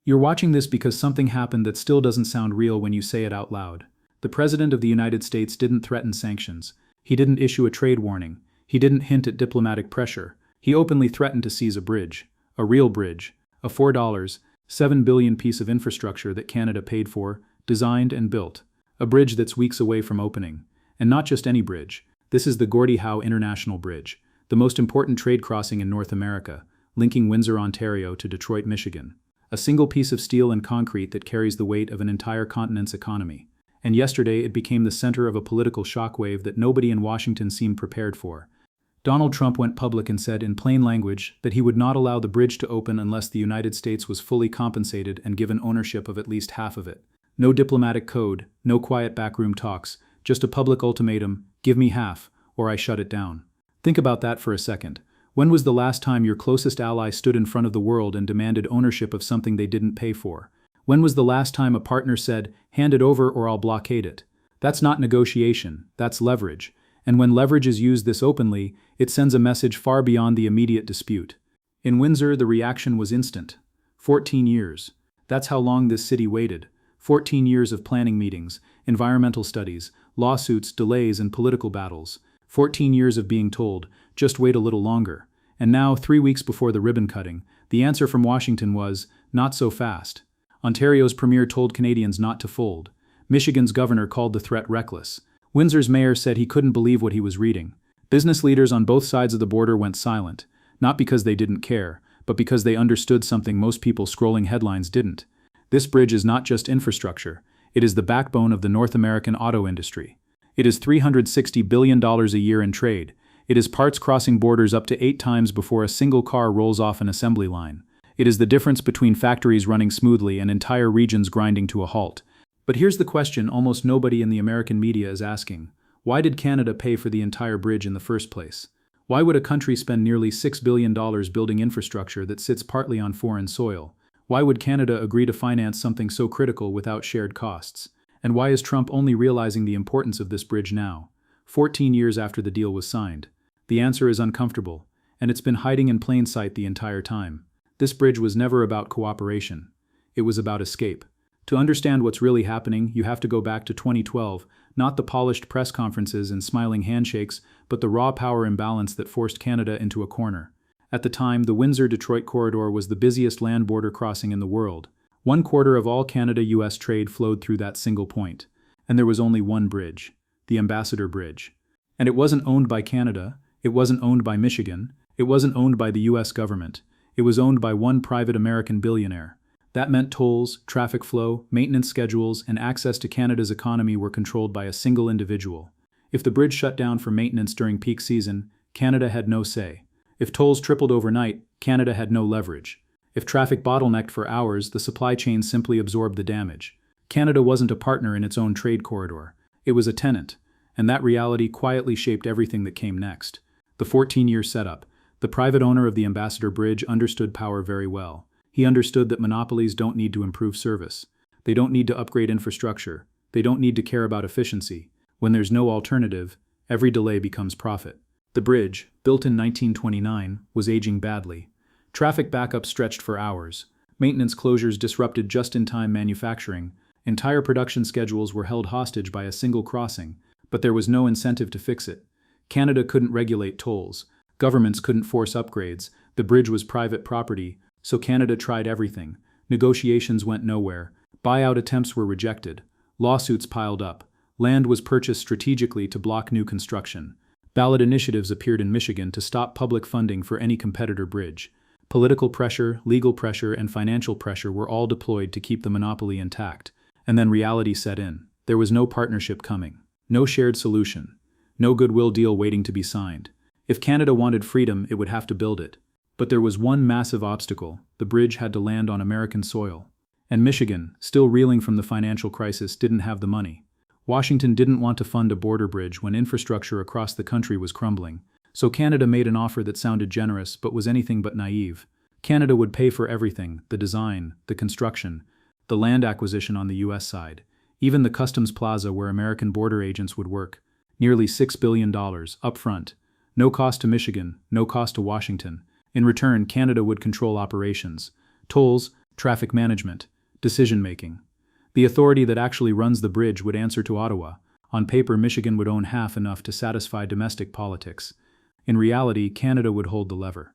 You're watching this because something happened that still doesn't sound real when you say it out loud. The President of the United States didn't threaten sanctions. He didn't issue a trade warning. He didn't hint at diplomatic pressure. He openly threatened to seize a bridge. A real bridge. A $7 billion piece of infrastructure that Canada paid for, designed and built. A bridge that's weeks away from opening. And not just any bridge. This is the Gordie Howe International Bridge, the most important trade crossing in North America, linking Windsor, Ontario to Detroit, Michigan. A single piece of steel and concrete that carries the weight of an entire continent's economy. And yesterday it became the center of a political shockwave that nobody in Washington seemed prepared for. Donald Trump went public and said in plain language that he would not allow the bridge to open unless the United States was fully compensated and given ownership of at least half of it. No diplomatic code, no quiet backroom talks, just a public ultimatum: give me half, or I shut it down. Think about that for a second. When was the last time your closest ally stood in front of the world and demanded ownership of something they didn't pay for? When was the last time a partner said, hand it over or I'll blockade it? That's not negotiation, that's leverage. And when leverage is used this openly, it sends a message far beyond the immediate dispute. In Windsor, the reaction was instant. 14 years. That's how long this city waited. 14 years of planning meetings, environmental studies, lawsuits, delays, and political battles. 14 years of being told, just wait a little longer. And now, 3 weeks before the ribbon cutting, the answer from Washington was, not so fast. Ontario's premier told Canadians not to fold. Michigan's governor called the threat reckless. Windsor's mayor said he couldn't believe what he was reading. Business leaders on both sides of the border went silent, not because they didn't care, but because they understood something most people scrolling headlines didn't. This bridge is not just infrastructure, it is the backbone of the North American auto industry. It is $360 billion a year in trade. It is parts crossing borders up to 8 times before a single car rolls off an assembly line. It is the difference between factories running smoothly and entire regions grinding to a halt. But here's the question almost nobody in the American media is asking. Why did Canada pay for the entire bridge in the first place? Why would a country spend nearly $6 billion building infrastructure that sits partly on foreign soil? Why would Canada agree to finance something so critical without shared costs? And why is Trump only realizing the importance of this bridge now, 14 years after the deal was signed? The answer is uncomfortable, and it's been hiding in plain sight the entire time. This bridge was never about cooperation. It was about escape. To understand what's really happening, you have to go back to 2012, not the polished press conferences and smiling handshakes, but the raw power imbalance that forced Canada into a corner. At the time, the Windsor-Detroit corridor was the busiest land border crossing in the world. 1/4 of all Canada-US trade flowed through that single point. And there was only one bridge, the Ambassador Bridge. And it wasn't owned by Canada, it wasn't owned by Michigan, it wasn't owned by the US government. It was owned by one private American billionaire. That meant tolls, traffic flow, maintenance schedules, and access to Canada's economy were controlled by a single individual. If the bridge shut down for maintenance during peak season, Canada had no say. If tolls tripled overnight, Canada had no leverage. If traffic bottlenecked for hours, the supply chain simply absorbed the damage. Canada wasn't a partner in its own trade corridor. It was a tenant, and that reality quietly shaped everything that came next. The 14-year setup. The private owner of the Ambassador Bridge understood power very well. He understood that monopolies don't need to improve service. They don't need to upgrade infrastructure. They don't need to care about efficiency. When there's no alternative, every delay becomes profit. The bridge, built in 1929, was aging badly. Traffic backups stretched for hours. Maintenance closures disrupted just-in-time manufacturing. Entire production schedules were held hostage by a single crossing, but there was no incentive to fix it. Canada couldn't regulate tolls. Governments couldn't force upgrades. The bridge was private property, so Canada tried everything. Negotiations went nowhere. Buyout attempts were rejected. Lawsuits piled up. Land was purchased strategically to block new construction. Ballot initiatives appeared in Michigan to stop public funding for any competitor bridge. Political pressure, legal pressure, and financial pressure were all deployed to keep the monopoly intact. And then reality set in. There was no partnership coming. No shared solution. No goodwill deal waiting to be signed. If Canada wanted freedom, it would have to build it. But there was one massive obstacle. The bridge had to land on American soil. And Michigan, still reeling from the financial crisis, didn't have the money. Washington didn't want to fund a border bridge when infrastructure across the country was crumbling. So Canada made an offer that sounded generous but was anything but naive. Canada would pay for everything: the design, the construction, the land acquisition on the US side, even the customs plaza where American border agents would work. Nearly $6 billion up front. No cost to Michigan, no cost to Washington. In return, Canada would control operations. Tolls, traffic management, decision-making. The authority that actually runs the bridge would answer to Ottawa. On paper, Michigan would own half enough to satisfy domestic politics. In reality, Canada would hold the lever.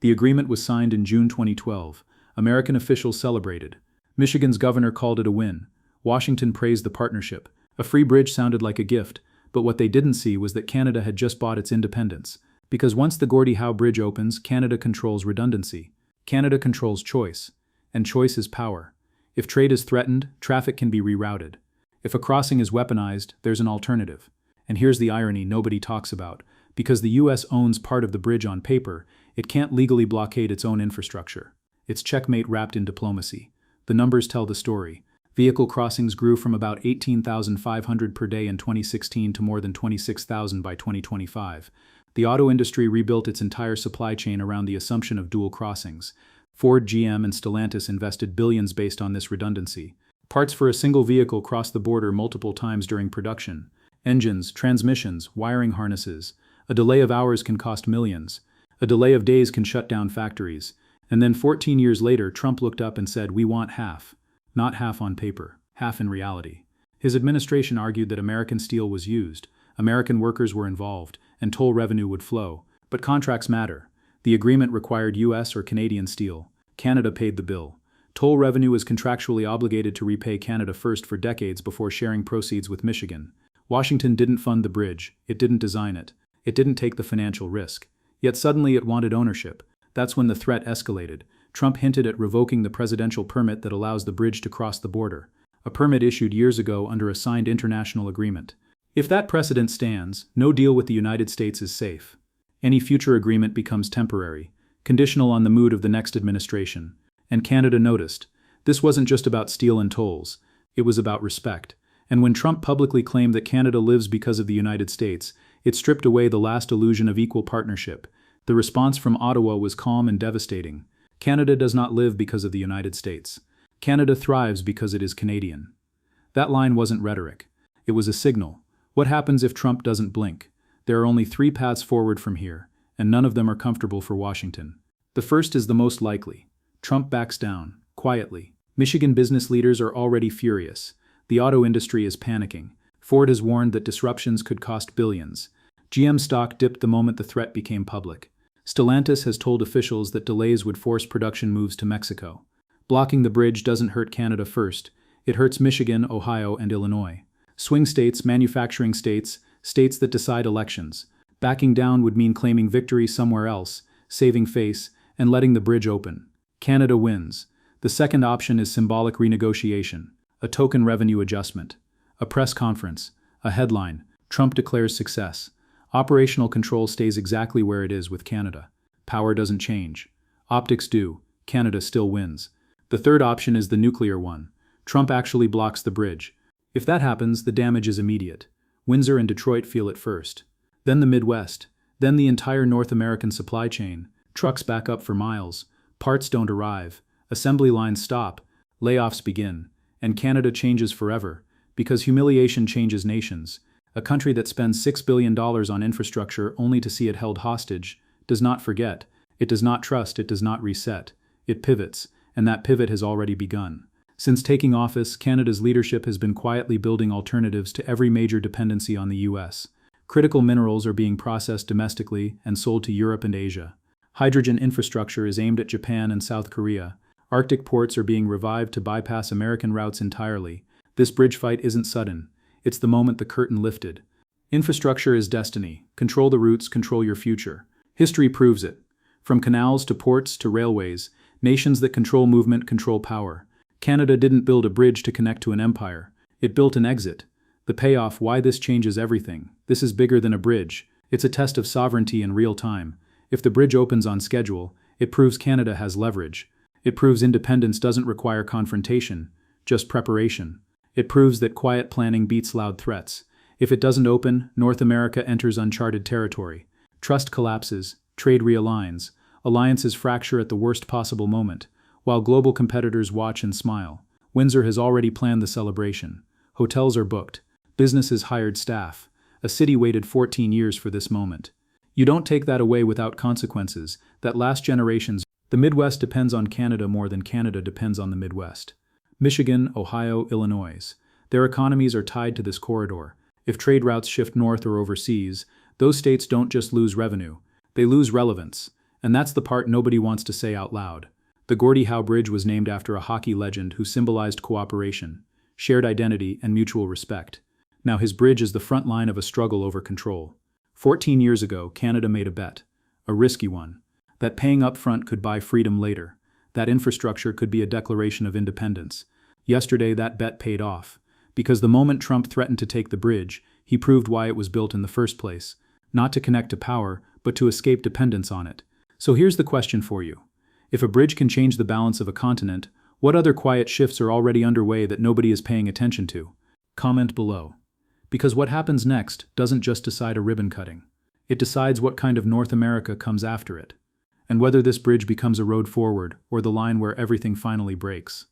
The agreement was signed in June 2012. American officials celebrated. Michigan's governor called it a win. Washington praised the partnership. A free bridge sounded like a gift, but what they didn't see was that Canada had just bought its independence. Because once the Gordie Howe Bridge opens, Canada controls redundancy. Canada controls choice. And choice is power. If trade is threatened, traffic can be rerouted. If a crossing is weaponized, there's an alternative. And here's the irony nobody talks about. Because the US owns part of the bridge on paper, it can't legally blockade its own infrastructure. It's checkmate wrapped in diplomacy. The numbers tell the story. Vehicle crossings grew from about 18,500 per day in 2016 to more than 26,000 by 2025. The auto industry rebuilt its entire supply chain around the assumption of dual crossings. Ford, GM, and Stellantis invested billions based on this redundancy. Parts for a single vehicle cross the border multiple times during production. Engines, transmissions, wiring harnesses. A delay of hours can cost millions. A delay of days can shut down factories. And then 14 years later, Trump looked up and said, "We want half." Not half on paper, half in reality. His administration argued that American steel was used, American workers were involved, and toll revenue would flow. But contracts matter. The agreement required US or Canadian steel. Canada paid the bill. Toll revenue is contractually obligated to repay Canada first for decades before sharing proceeds with Michigan. Washington didn't fund the bridge, it didn't design it, it didn't take the financial risk. Yet suddenly it wanted ownership. That's when the threat escalated. Trump hinted at revoking the presidential permit that allows the bridge to cross the border, a permit issued years ago under a signed international agreement. If that precedent stands, no deal with the United States is safe. Any future agreement becomes temporary, conditional on the mood of the next administration. And Canada noticed. This wasn't just about steel and tolls, it was about respect. And when Trump publicly claimed that Canada lives because of the United States, it stripped away the last illusion of equal partnership. The response from Ottawa was calm and devastating. Canada does not live because of the United States. Canada thrives because it is Canadian. That line wasn't rhetoric. It was a signal. What happens if Trump doesn't blink? There are only 3 paths forward from here, and none of them are comfortable for Washington. The first is the most likely. Trump backs down, quietly. Michigan business leaders are already furious. The auto industry is panicking. Ford has warned that disruptions could cost billions. GM stock dipped the moment the threat became public. Stellantis has told officials that delays would force production moves to Mexico. Blocking the bridge doesn't hurt Canada first. It hurts Michigan, Ohio, and Illinois. Swing states, manufacturing states, states that decide elections. Backing down would mean claiming victory somewhere else, saving face, and letting the bridge open. Canada wins. The second option is symbolic renegotiation, a token revenue adjustment, a press conference, a headline, Trump declares success. Operational control stays exactly where it is with Canada. Power doesn't change. Optics do. Canada still wins. The third option is the nuclear one. Trump actually blocks the bridge. If that happens, the damage is immediate. Windsor and Detroit feel it first. Then the Midwest. Then the entire North American supply chain. Trucks back up for miles. Parts don't arrive. Assembly lines stop. Layoffs begin. And Canada changes forever. Because humiliation changes nations. A country that spends $6 billion on infrastructure only to see it held hostage does not forget, it does not trust, it does not reset. It pivots, and that pivot has already begun. Since taking office, Canada's leadership has been quietly building alternatives to every major dependency on the US. Critical minerals are being processed domestically and sold to Europe and Asia. Hydrogen infrastructure is aimed at Japan and South Korea. Arctic ports are being revived to bypass American routes entirely. This bridge fight isn't sudden. It's the moment the curtain lifted. Infrastructure is destiny. Control the routes, control your future. History proves it. From canals to ports to railways, nations that control movement control power. Canada didn't build a bridge to connect to an empire. It built an exit. The payoff, why this changes everything. This is bigger than a bridge. It's a test of sovereignty in real time. If the bridge opens on schedule, it proves Canada has leverage. It proves independence doesn't require confrontation, just preparation. It proves that quiet planning beats loud threats. If it doesn't open, North America enters uncharted territory. Trust collapses, trade realigns, alliances fracture at the worst possible moment, while global competitors watch and smile. Windsor has already planned the celebration. Hotels are booked. Businesses hired staff. A city waited 14 years for this moment. You don't take that away without consequences. That last generation's The Midwest depends on Canada more than Canada depends on the Midwest. Michigan, Ohio, Illinois. Their economies are tied to this corridor. If trade routes shift north or overseas, those states don't just lose revenue, they lose relevance. And that's the part nobody wants to say out loud. The Gordie Howe Bridge was named after a hockey legend who symbolized cooperation, shared identity, and mutual respect. Now his bridge is the front line of a struggle over control. 14 years ago, Canada made a bet, a risky one, that paying up front could buy freedom later, that infrastructure could be a declaration of independence. Yesterday, that bet paid off, because the moment Trump threatened to take the bridge, he proved why it was built in the first place, not to connect to power, but to escape dependence on it. So here's the question for you. If a bridge can change the balance of a continent, what other quiet shifts are already underway that nobody is paying attention to? Comment below. Because what happens next doesn't just decide a ribbon cutting. It decides what kind of North America comes after it, and whether this bridge becomes a road forward or the line where everything finally breaks.